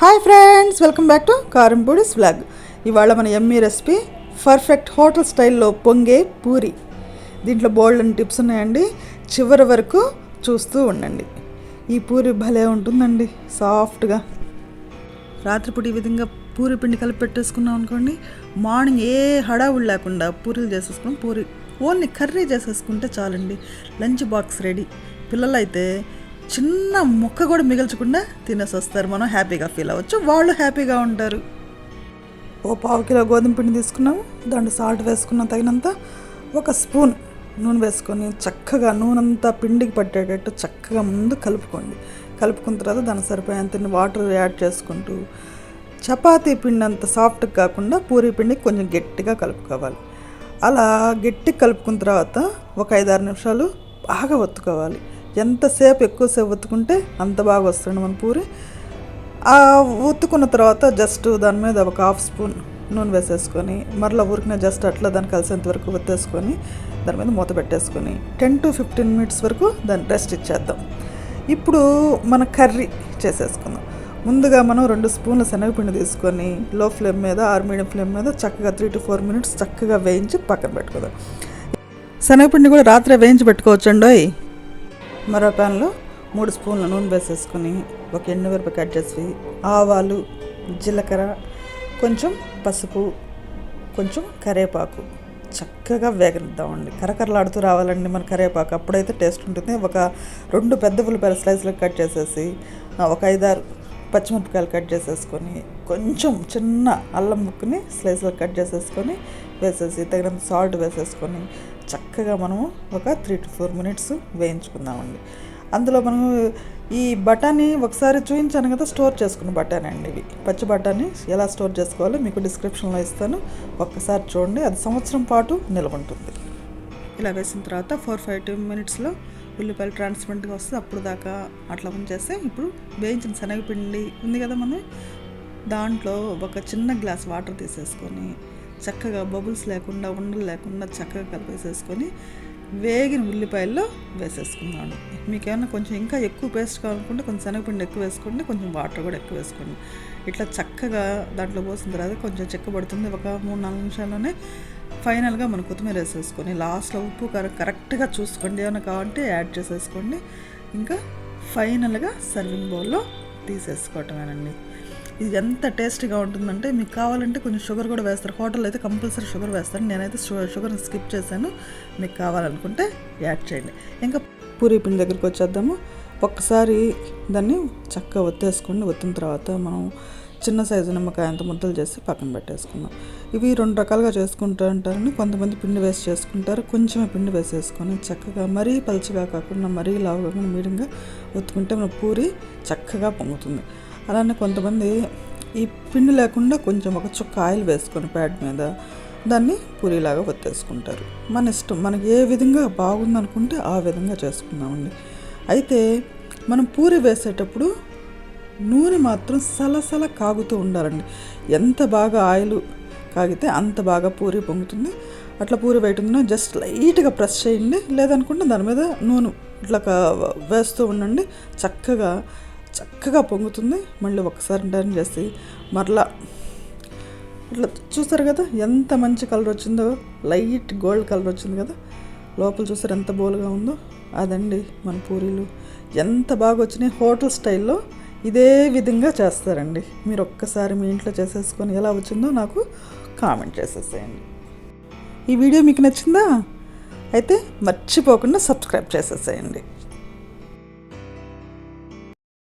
Hi friends, welcome back to Karyampudi'sVlog. ఇవాళ మన Emmy recipe perfect hotel స్టైల్లో పొంగే పూరి. దీంట్లో బోల్డ్ అని టిప్స్ ఉన్నాయండి, చివరి వరకు చూస్తూ ఉండండి. ఈ పూరి భలే ఉంటుందండి, సాఫ్ట్గా. రాత్రిపూట ఈ విధంగా పూరి పిండి కలిపి పెట్టేసుకున్నాం అనుకోండి, మార్నింగ్ ఏ హడావుడు లేకుండా పూరీలు చేసేసుకున్నాం. పూరి ఓన్లీ కర్రీ చేసేసుకుంటే చాలండి, లంచ్ బాక్స్ రెడీ. పిల్లలైతే చిన్న ముక్క కూడా మిగల్చకుండా తినేసి వస్తారు. మనం హ్యాపీగా ఫీల్ అవ్వచ్చు, వాళ్ళు హ్యాపీగా ఉంటారు. ఓ 1/2 కిలో గోధుమ పిండి తీసుకున్నాము, దాంట్లో సాల్ట్ వేసుకున్నాం తగినంత. 1 స్పూన్ నూనె వేసుకొని చక్కగా నూనెంతా పిండికి పట్టేటట్టు చక్కగా ముందు కలుపుకోండి. కలుపుకున్న తర్వాత దానికి సరిపోయేంత వాటర్ యాడ్ చేసుకుంటూ చపాతీ పిండి అంత సాఫ్ట్గా కాకుండా పూరీ పిండి కొంచెం గట్టిగా కలుపుకోవాలి. అలా గట్టిగా కలుపుకున్న తర్వాత ఒక 5-6 నిమిషాలు బాగా ఒత్తుకోవాలి. ఎంతసేపు ఎక్కువసేపు ఒత్తుకుంటే అంత బాగా వస్తుంది మన పూరి. ఆ ఒత్తుకున్న తర్వాత జస్ట్ దాని మీద ఒక 1/2 స్పూన్ నూనె వేసేసుకొని మరలా ఊరికిన జస్ట్ అట్లా దాన్ని కలిసేంత వరకు ఒత్తేసుకొని దాని మీద మూత పెట్టేసుకొని 10 to 15 minutes వరకు దాన్ని రెస్ట్ ఇచ్చేద్దాం. ఇప్పుడు మన కర్రీ చేసేసుకుందాం. ముందుగా మనం 2 స్పూన్ల శనగపిండి తీసుకొని లో ఫ్లేమ్ మీద ఆర్ మీడియం ఫ్లేమ్ మీద చక్కగా 3 to 4 minutes చక్కగా వేయించి పక్కన పెట్టుకుందాం. శనగపిండి కూడా రాత్రే వేయించి పెట్టుకోవచ్చండి. మరో ప్యాన్లో 3 స్పూన్ల నూనె వేసేసుకొని ఒక ఎండుమిరపకాయ కట్ చేసి, ఆవాలు, జీలకర్ర, కొంచెం పసుపు, కొంచెం కరివేపాకు చక్కగా వేగనిద్దామండి. కరకరలాడుతూ రావాలండి మన కరివేపాకు, అప్పుడైతే టేస్ట్ ఉంటుంది. ఒక 2 పెద్ద ఉల్లిపాయల స్లైస్లకు కట్ చేసేసి, ఒక 5-6 పచ్చిమిరపకాయలు కట్ చేసేసుకొని, కొంచెం చిన్న అల్లం ముక్కని స్లైస్లకు కట్ చేసేసుకొని వేసేసి తగినంత సాల్ట్ వేసేసుకొని చక్కగా మనము ఒక 3 to 4 minutes వేయించుకుందామండి. అందులో మనము ఈ బఠానీ ఒకసారి చూపించాను కదా, స్టోర్ చేసుకున్న బఠానీ అండి. ఇవి పచ్చి బఠానీ ఎలా స్టోర్ చేసుకోవాలో మీకు డిస్క్రిప్షన్లో ఇస్తాను, ఒక్కసారి చూడండి. అది సంవత్సరం పాటు నిల్వ ఉంటుంది. ఇలా వేసిన తర్వాత 4-5 minutesలో ఉల్లిపాయలు ట్రాన్స్పరెంట్గా వస్తుంది. అప్పుడు దాకా అట్లా ఉంచేస్తే ఇప్పుడు వేయించిన శనగపిండి ఉంది కదా మనం, దాంట్లో ఒక చిన్న గ్లాస్ వాటర్ తీసేసుకొని చక్కగా బబుల్స్ లేకుండా ఉండలు లేకుండా చక్కగా కలిపేసేసుకొని వేగిన ఉల్లిపాయల్లో వేసేసుకుందాం. మీకు ఏమైనా కొంచెం ఇంకా ఎక్కువ పేస్ట్ కావాలనుకుంటే కొంచెం శనగపిండి ఎక్కువ వేసుకోండి, కొంచెం వాటర్ కూడా ఎక్కువ వేసుకోండి. ఇట్లా చక్కగా దాంట్లో పోసిన తర్వాత కొంచెం చెక్కబడుతుంది. ఒక 3-4 నిమిషాల్లోనే ఫైనల్గా మనం కొత్తిమీర వేసేసుకొని లాస్ట్లో ఉప్పు కరెక్ట్గా చూసుకోండి, ఏమైనా కావాలంటే యాడ్ చేసేసుకోండి. ఇంకా ఫైనల్గా సర్వింగ్ బౌల్లో తీసేసుకోవటమేనండి. ఇది ఎంత టేస్టీగా ఉంటుందంటే, మీకు కావాలంటే కొంచెం షుగర్ కూడా వేస్తారు. హోటల్లో అయితే కంపల్సరీ షుగర్ వేస్తారు, నేనైతే షుగర్ని స్కిప్ చేశాను. మీకు కావాలనుకుంటే యాడ్ చేయండి. ఇంకా పూరీ పిండి దగ్గరికి వచ్చేద్దాము. ఒక్కసారి దాన్ని చక్కగా ఒత్తేసుకోండి. ఒత్తిన తర్వాత మనం చిన్న సైజు నిమ్మకాయ అంత ముద్దలు చేసి పక్కన పెట్టేసుకుందాం. ఇవి 2 రకాలుగా చేసుకుంటూ ఉంటారని, కొంతమంది పిండి వేసి చేసుకుంటారు. కొంచెమే పిండి వేసేసుకొని చక్కగా మరీ పలుచగా కాకుండా మరీ లావు కాకుండా మీడియంగా ఒత్తుకుంటే మన పూరి చక్కగా పొంగుతుంది. అలానే కొంతమంది ఈ పిండి లేకుండా కొంచెం ఒక చుక్క ఆయిల్ వేసుకొని ప్యాడ్ మీద దాన్ని పూరీలాగా ఒత్తేసుకుంటారు. మన ఇష్టం, మనకి ఏ విధంగా బాగుందనుకుంటే ఆ విధంగా చేసుకుందామండి. అయితే మనం పూరి వేసేటప్పుడు నూనె మాత్రం సలసల కాగుతూ ఉండాలండి. ఎంత బాగా ఆయిల్ కాగితే అంత బాగా పూరి పొంగుతుంది. అట్లా పూరి వేయటంలో జస్ట్ లైట్గా ప్రెస్ చేయండి, లేదనుకుంటే దాని మీద నూనె ఇట్లా వేస్తూ ఉండండి. చక్కగా పొంగుతుంది. మళ్ళీ ఒకసారి టర్న్ చేసి మరలా ఇట్లా చూస్తారు కదా ఎంత మంచి కలర్ వచ్చిందో, లైట్ గోల్డ్ కలర్ వచ్చింది కదా. లోపల చూసారు ఎంత బోల్గా ఉందో, అదండి మన పూరీలు. ఎంత బాగా వచ్చినాయి. హోటల్ స్టైల్లో ఇదే విధంగా చేస్తారండి. మీరు ఒక్కసారి మీ ఇంట్లో చేసేసుకొని ఎలా వచ్చిందో నాకు కామెంట్ చేసేసేయండి. ఈ వీడియో మీకు నచ్చిందా? అయితే మర్చిపోకుండా సబ్స్క్రైబ్ చేసేసేయండి.